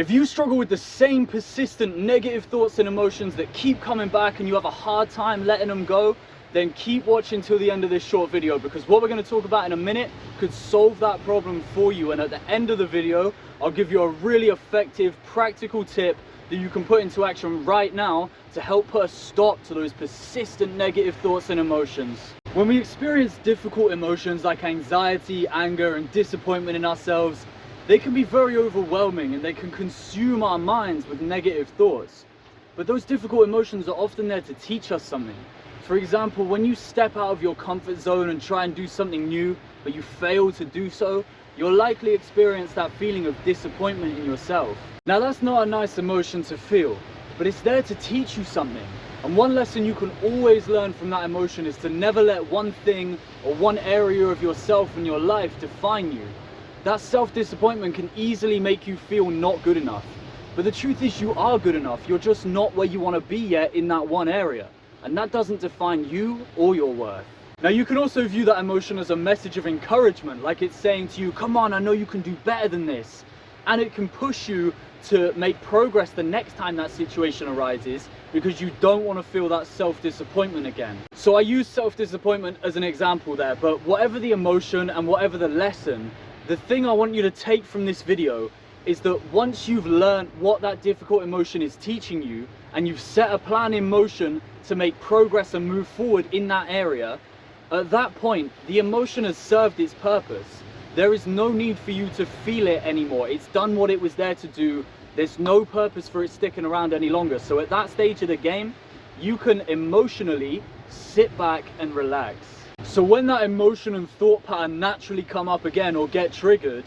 If you struggle with the same persistent negative thoughts and emotions that keep coming back and you have a hard time letting them go, then keep watching till the end of this short video, because what we're going to talk about in a minute could solve that problem for you. And at the end of the video, I'll give you a really effective, practical tip that you can put into action right now to help put a stop to those persistent negative thoughts and emotions. When we experience difficult emotions like anxiety, anger, and disappointment in ourselves, they can be very overwhelming and they can consume our minds with negative thoughts. But those difficult emotions are often there to teach us something. For example, when you step out of your comfort zone and try and do something new, but you fail to do so, you'll likely experience that feeling of disappointment in yourself. Now, that's not a nice emotion to feel, but it's there to teach you something. And one lesson you can always learn from that emotion is to never let one thing or one area of yourself and your life define you. That self-disappointment can easily make you feel not good enough. But the truth is, you are good enough. You're just not where you want to be yet in that one area. And that doesn't define you or your worth. Now, you can also view that emotion as a message of encouragement, like it's saying to you, come on, I know you can do better than this. And it can push you to make progress the next time that situation arises, because you don't want to feel that self-disappointment again. So I use self-disappointment as an example there, but whatever the emotion and whatever the lesson, the thing I want you to take from this video is that once you've learned what that difficult emotion is teaching you, and you've set a plan in motion to make progress and move forward in that area, at that point, the emotion has served its purpose. There is no need for you to feel it anymore. It's done what it was there to do. There's no purpose for it sticking around any longer. So at that stage of the game, you can emotionally sit back and relax. So when that emotion and thought pattern naturally come up again or get triggered,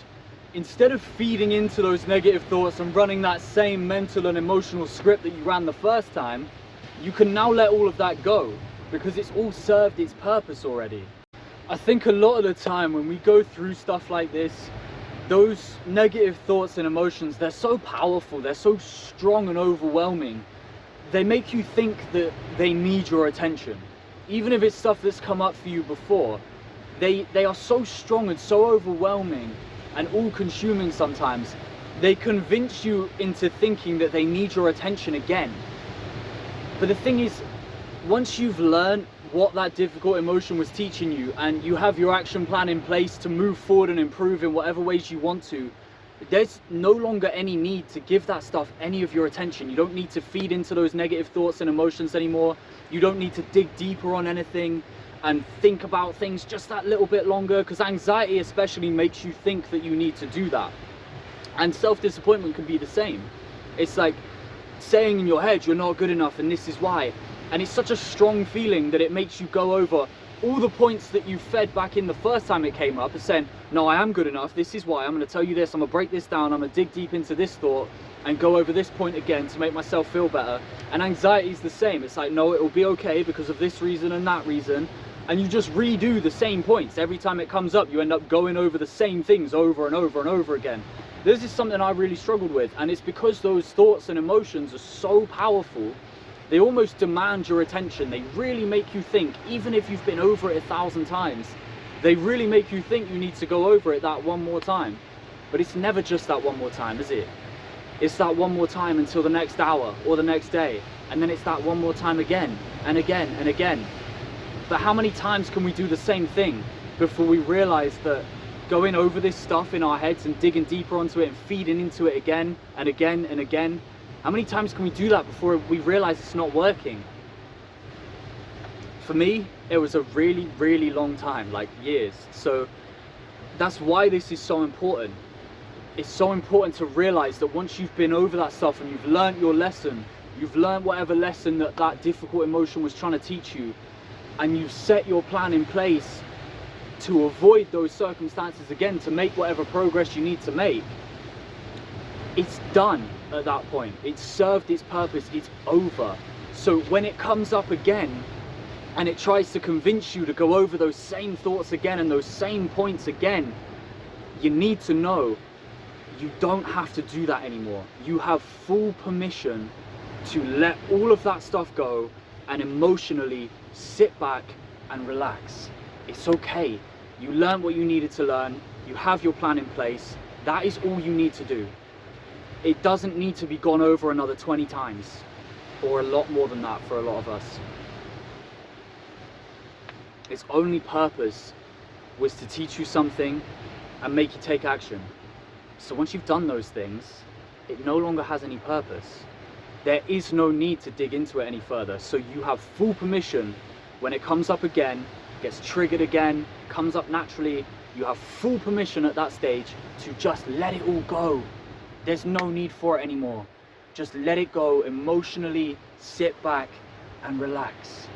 instead of feeding into those negative thoughts and running that same mental and emotional script that you ran the first time, you can now let all of that go, because it's all served its purpose already. I think a lot of the time when we go through stuff like this, those negative thoughts and emotions, they're so powerful, they're so strong and overwhelming. They make you think that they need your attention. Even if it's stuff that's come up for you before, they are so strong and so overwhelming and all-consuming sometimes. They convince you into thinking that they need your attention again. But the thing is, once you've learned what that difficult emotion was teaching you, and you have your action plan in place to move forward and improve in whatever ways you want to, there's no longer any need to give that stuff any of your attention. You don't need to feed into those negative thoughts and emotions anymore. You don't need to dig deeper on anything and think about things just that little bit longer, because anxiety especially makes you think that you need to do that. And self-disappointment can be the same. It's like saying in your head, you're not good enough and this is why. And it's such a strong feeling that it makes you go over all the points that you fed back in the first time it came up, and saying, no, I am good enough, this is why, I'm going to tell you this, I'm going to break this down, I'm going to dig deep into this thought and go over this point again to make myself feel better. And anxiety is the same. It's like, no, it will be okay because of this reason and that reason. And you just redo the same points. Every time it comes up, you end up going over the same things over and over and over again. This is something I really struggled with, and it's because those thoughts and emotions are so powerful. They almost demand your attention. They really make you think, even if you've been over it 1,000 times, they really make you think you need to go over it that one more time. But it's never just that one more time, is it? It's that one more time until the next hour or the next day. And then it's that one more time again and again and again. But how many times can we do the same thing before we realize that going over this stuff in our heads and digging deeper onto it and feeding into it again and again and again, how many times can we do that before we realize it's not working? For me, it was a really, really long time, like years. So that's why this is so important. It's so important to realize that once you've been over that stuff and you've learned your lesson, you've learned whatever lesson that difficult emotion was trying to teach you, and you've set your plan in place to avoid those circumstances again, to make whatever progress you need to make, it's done at that point. It's served its purpose, it's over. So when it comes up again and it tries to convince you to go over those same thoughts again and those same points again, you need to know you don't have to do that anymore. You have full permission to let all of that stuff go and emotionally sit back and relax. It's okay. You learned what you needed to learn. You have your plan in place. That is all you need to do. it doesn't need to be gone over another 20 times, or a lot more than that for a lot of us. Its only purpose was to teach you something and make you take action. So once you've done those things, it no longer has any purpose. There is no need to dig into it any further. So you have full permission when it comes up again, gets triggered again, comes up naturally, you have full permission at that stage to just let it all go. There's no need for it anymore. Just let it go emotionally, sit back and relax.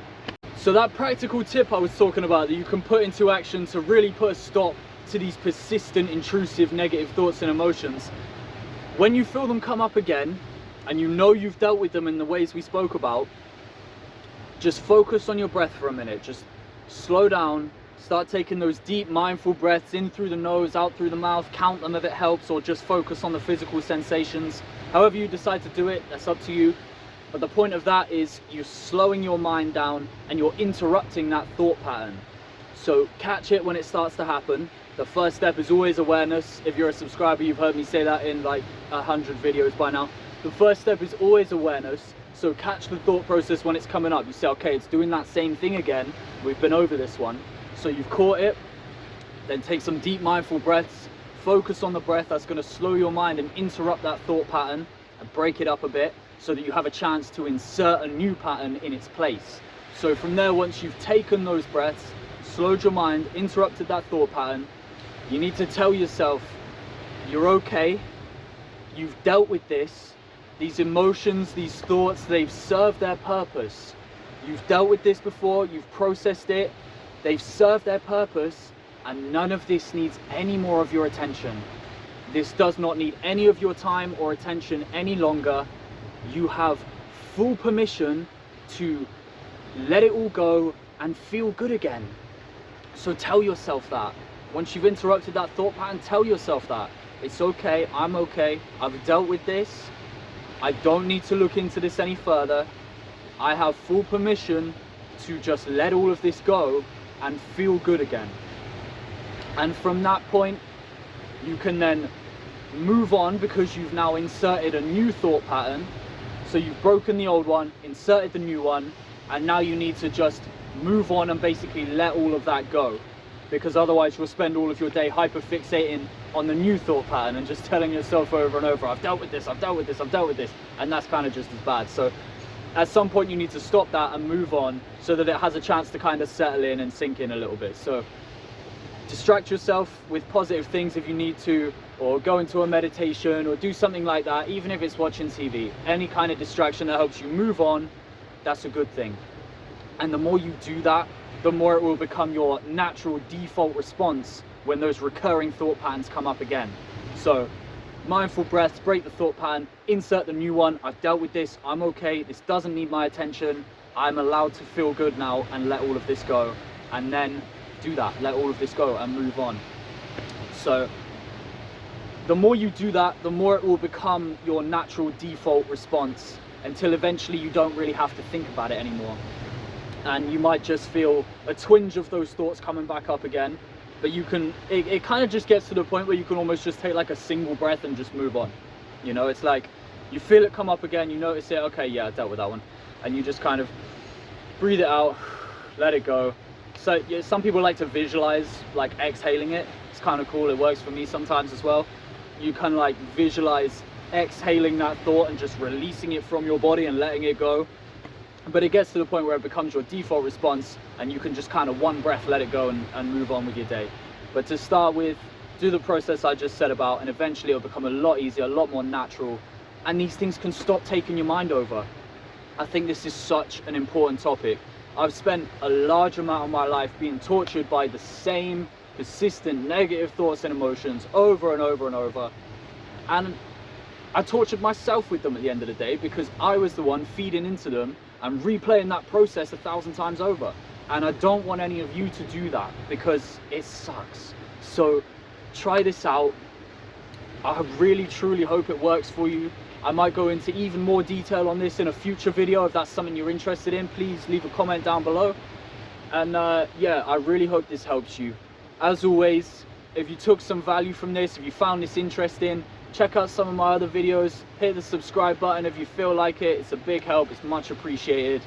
So that practical tip I was talking about that you can put into action to really put a stop to these persistent, intrusive, negative thoughts and emotions. When you feel them come up again, and you know you've dealt with them in the ways we spoke about, just focus on your breath for a minute. Just slow down, start taking those deep, mindful breaths in through the nose, out through the mouth, count them if it helps, or just focus on the physical sensations. However you decide to do it, that's up to you. But the point of that is you're slowing your mind down and you're interrupting that thought pattern. So catch it when it starts to happen. The first step is always awareness. If you're a subscriber, you've heard me say that in like 100 videos by now. The first step is always awareness. So catch the thought process when it's coming up. You say, okay, it's doing that same thing again. We've been over this one. So you've caught it. Then take some deep mindful breaths. Focus on the breath. That's going to slow your mind and interrupt that thought pattern and break it up a bit, so that you have a chance to insert a new pattern in its place. So from there, once you've taken those breaths, slowed your mind, interrupted that thought pattern, you need to tell yourself, you're okay, you've dealt with this, these emotions, these thoughts, they've served their purpose. You've dealt with this before, you've processed it, they've served their purpose, and none of this needs any more of your attention. This does not need any of your time or attention any longer. You have full permission to let it all go and feel good again. So tell yourself that. Once you've interrupted that thought pattern, tell yourself that. It's okay, I'm okay, I've dealt with this. I don't need to look into this any further. I have full permission to just let all of this go and feel good again. And from that point, you can then move on, because you've now inserted a new thought pattern. So you've broken the old one, inserted the new one, and now you need to just move on and basically let all of that go. Because otherwise you'll spend all of your day hyperfixating on the new thought pattern and just telling yourself over and over, I've dealt with this, I've dealt with this, I've dealt with this. And that's kind of just as bad. So at some point you need to stop that and move on so that it has a chance to kind of settle in and sink in a little bit. So distract yourself with positive things if you need to, or go into a meditation or do something like that, even if it's watching TV. Any kind of distraction that helps you move on, that's a good thing. And the more you do that, the more it will become your natural default response when those recurring thought patterns come up again. So mindful breaths, break the thought pattern, insert the new one. I've dealt with this, I'm okay, this doesn't need my attention, I'm allowed to feel good now and let all of this go. And then do that, let all of this go and move on. So the more you do that, the more it will become your natural default response, until eventually you don't really have to think about it anymore. And you might just feel a twinge of those thoughts coming back up again, but you can, it kind of just gets to the point where you can almost just take like a single breath and just move on. You know, it's like you feel it come up again, you notice it, okay, yeah, I dealt with that one, and you just kind of breathe it out, let it go. So yeah, some people like to visualize like exhaling it. It's kind of cool, it works for me sometimes as well. You kind of like visualize exhaling that thought and just releasing it from your body and letting it go. But it gets to the point where it becomes your default response, and you can just kind of one breath let it go and move on with your day. But to start with, do the process I just said about, and eventually it'll become a lot easier, a lot more natural, and these things can stop taking your mind over. I think this is such an important topic. I've spent a large amount of my life being tortured by the same persistent negative thoughts and emotions over and over and over, and I tortured myself with them at the end of the day, because I was the one feeding into them and replaying that process 1,000 times over. And I don't want any of you to do that, because it sucks. So try this out. I really truly hope it works for you. I might go into even more detail on this in a future video. If that's something you're interested in, please leave a comment down below. And yeah, I really hope this helps you. As always, if you took some value from this, if you found this interesting, check out some of my other videos, hit the subscribe button if you feel like it. It's a big help, it's much appreciated.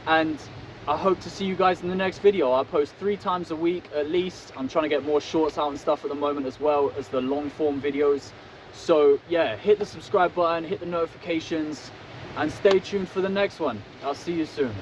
And I hope to see you guys in the next video. I post 3 times a week at least. I'm trying to get more shorts out and stuff at the moment, as well as the long form videos. So yeah, hit the subscribe button, hit the notifications, and stay tuned for the next one. I'll see you soon.